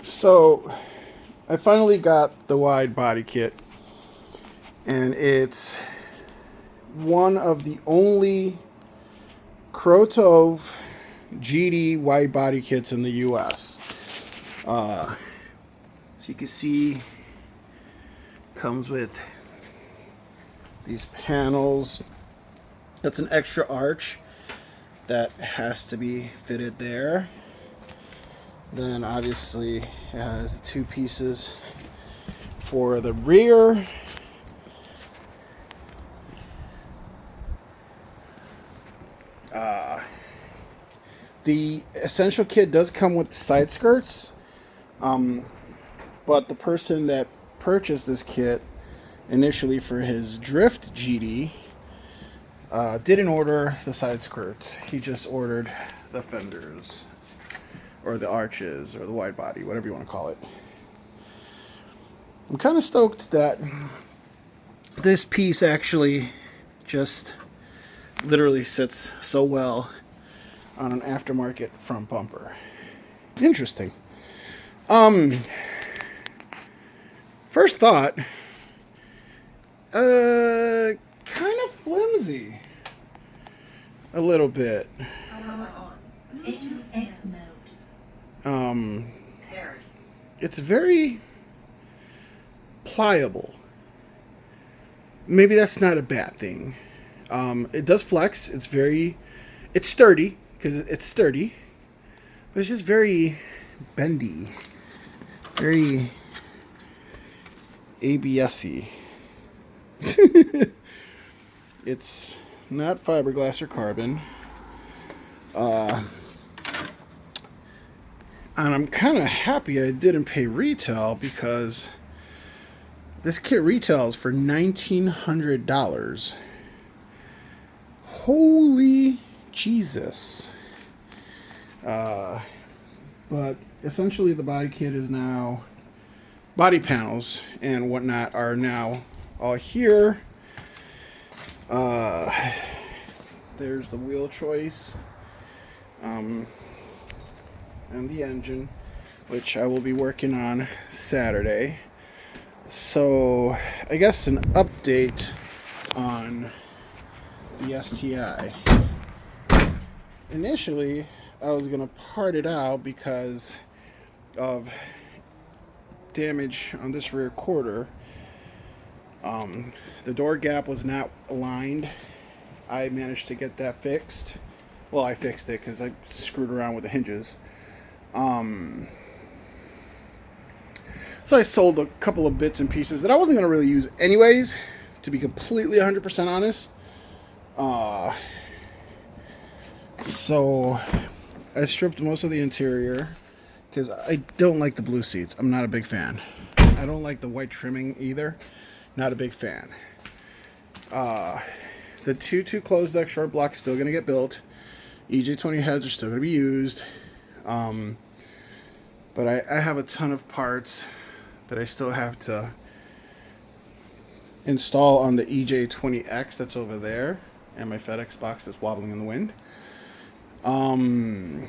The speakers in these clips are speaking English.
So I finally got the wide body kit, and it's one of the only Krotov GD wide body kits in the US. So you can see, comes with these panels. That's an extra arch that has to be fitted there. Then obviously it has the two pieces for the rear. The essential kit does come with side skirts, but the person that purchased this kit initially for his drift GD didn't order the side skirts. He just ordered the fenders, or the arches, or the wide body, whatever you want to call it. I'm kind of stoked that this piece actually just literally sits so well on an aftermarket front bumper. Interesting. First thought, kind of flimsy. A little bit. It's very pliable. Maybe that's not a bad thing. It does flex. It's sturdy, because it's sturdy, but it's just very bendy, very ABS-y. It's not fiberglass or carbon. And I'm kind of happy I didn't pay retail, because this kit retails for $1,900. Holy Jesus. But essentially the body kit is now, body panels and whatnot are now all here. There's the wheel choice, and the engine, which I will be working on Saturday. So I guess an update on the STI. Initially, I was gonna part it out because of damage on this rear quarter. The door gap was not aligned. I managed to get that fixed. Well, I fixed it because I screwed around with the hinges. So I sold a couple of bits and pieces that I wasn't going to really use anyways, to be completely 100% honest. So I stripped most of the interior because I don't like the blue seats. I'm not a big fan. I don't like the white trimming either. Not a big fan. The two closed deck short blocks still going to get built. EJ20 heads are still going to be used. But I have a ton of parts that I still have to install on the EJ20X that's over there, and my FedEx box that's wobbling in the wind. I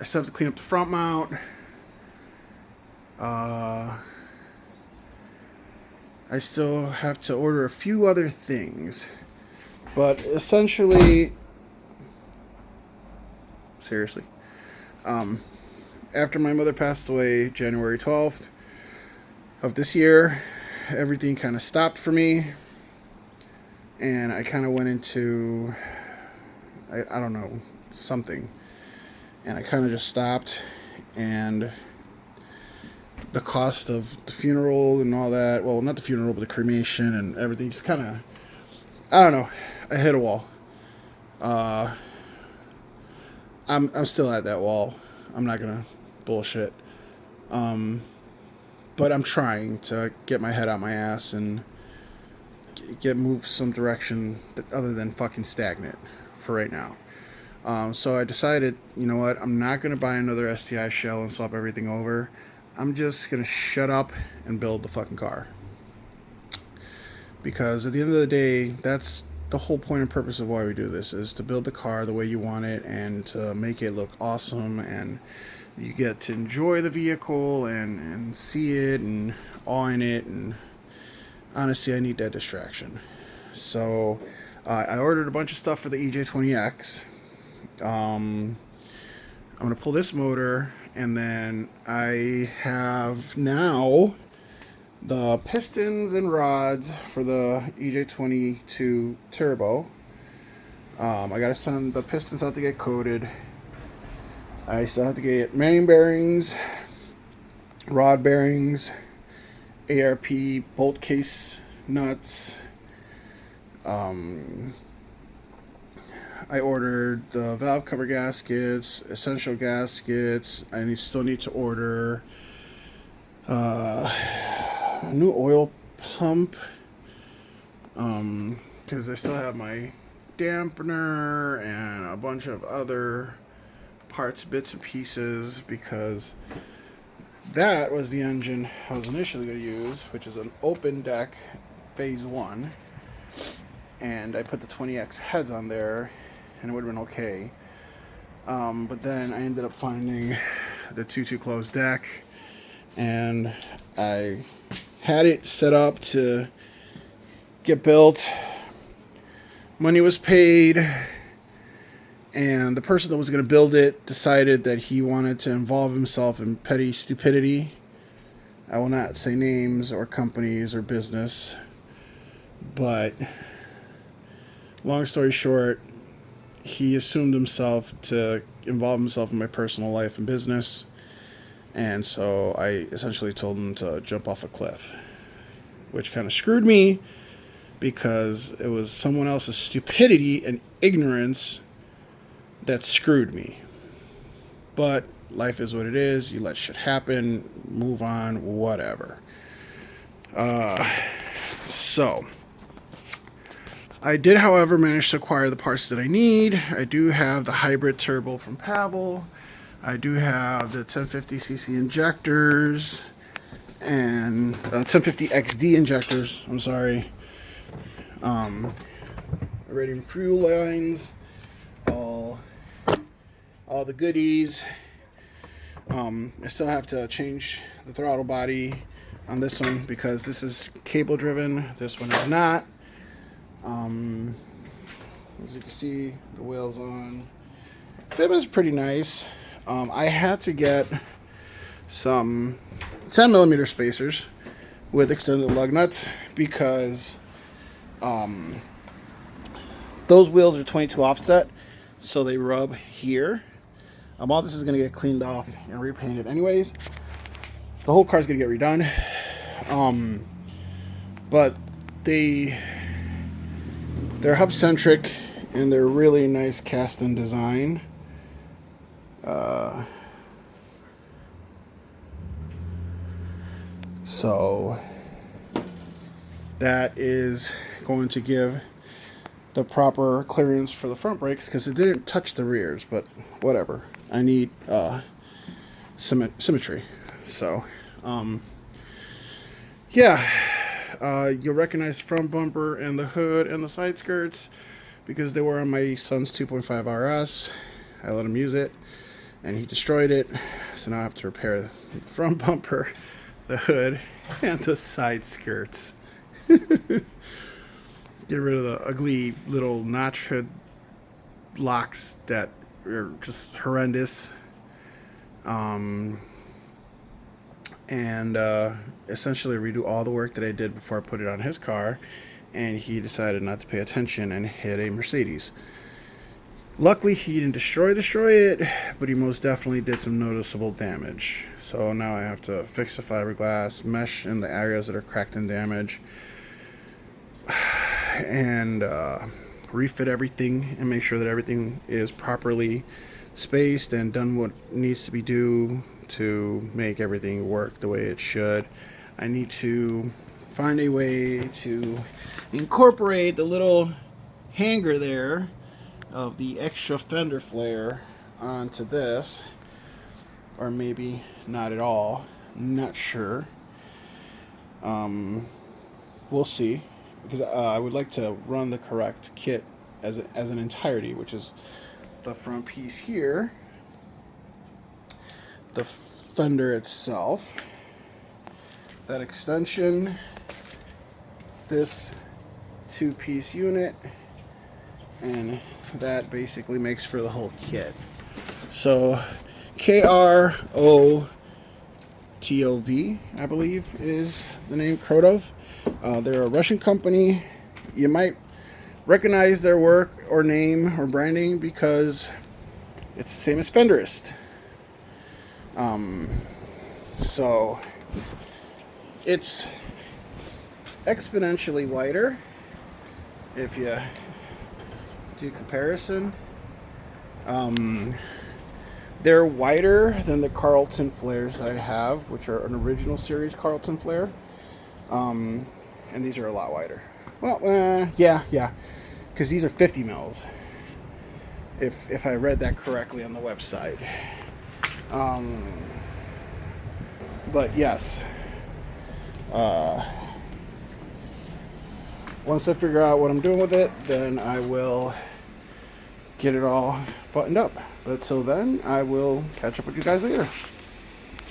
still have to clean up the front mount. I still have to order a few other things, but essentially, seriously, after my mother passed away January 12th of this year, everything kind of stopped for me, and I kind of went into, I don't know, something, and I kind of just stopped, and the cost of the funeral and all that, well, not the funeral, but the cremation and everything, just kind of, I don't know, I hit a wall. I'm still at that wall. I'm not gonna bullshit. But I'm trying to get my head out my ass and get moved some direction other than fucking stagnant for right now. So I decided, you know what, I'm not gonna buy another STI shell and swap everything over. I'm just gonna shut up and build the fucking car. Because at the end of the day, that's the whole point and purpose of why we do this is to build the car the way you want it and to make it look awesome, and you get to enjoy the vehicle and see it and awe in it. And honestly, I need that distraction. So I ordered a bunch of stuff for the EJ20X. I'm going to pull this motor, and then I have now the pistons and rods for the EJ22 Turbo. I got to send the pistons out to get coated. I still have to get main bearings, rod bearings, ARP bolt case nuts. I ordered the valve cover gaskets, essential gaskets. I still need to order a new oil pump, because I still have my dampener and a bunch of other parts, bits and pieces, because that was the engine I was initially going to use, which is an open deck phase 1, and I put the 20X heads on there and it would have been okay, but then I ended up finding the 2.2 closed deck, and I had it set up to get built. Money was paid, and the person that was going to build it decided that he wanted to involve himself in petty stupidity. I will not say names or companies or business, but long story short, he assumed himself to involve himself in my personal life and business, and so I essentially told him to jump off a cliff, which kind of screwed me because it was someone else's stupidity and ignorance that screwed me. But life is what it is. You let shit happen, move on, whatever. So I did, however, manage to acquire the parts that I need. I do have the hybrid turbo from Pavel. I do have the 1050cc injectors and 1050XD injectors. I'm sorry. Radium fuel lines, all the goodies. I still have to change the throttle body on this one because this is cable driven. This one is not. As you can see, the wheels on. Fit is pretty nice. I had to get some 10mm spacers with extended lug nuts because those wheels are 22 offset, so they rub here. All this is going to get cleaned off and repainted anyways. The whole car is going to get redone. But they're hub centric and they're really nice cast-in design. So that is going to give the proper clearance for the front brakes because it didn't touch the rears, but whatever. I need symmetry. So yeah, you'll recognize the front bumper and the hood and the side skirts because they were on my son's 2.5 RS. I let him use it and he destroyed it, so now I have to repair the front bumper, the hood, and the side skirts. Get rid of the ugly little notch hood locks that are just horrendous. And essentially redo all the work that I did before I put it on his car, and he decided not to pay attention and hit a Mercedes. Luckily he didn't destroy it, but he most definitely did some noticeable damage. So now I have to fix the fiberglass, mesh in the areas that are cracked and damaged, and refit everything and make sure that everything is properly spaced and done what needs to be due to make everything work the way it should. I need to find a way to incorporate the little hanger there of the extra fender flare onto this, or maybe not at all. Not sure. We'll see. because I would like to run the correct kit as an entirety, which is the front piece here, the fender itself, that extension, this two-piece unit, and that basically makes for the whole kit. So KROTOV, I believe is the name, Krotov. They're a Russian company. You might recognize their work or name or branding because it's the same as Fenderist. So it's exponentially wider if you do comparison. They're wider than the Carlton flares I have, which are an original series Carlton flare. And these are a lot wider. Well, yeah, because these are 50 mils. If I read that correctly on the website. But yes. Once I figure out what I'm doing with it, then I will get it all buttoned up. But till then, I will catch up with you guys later.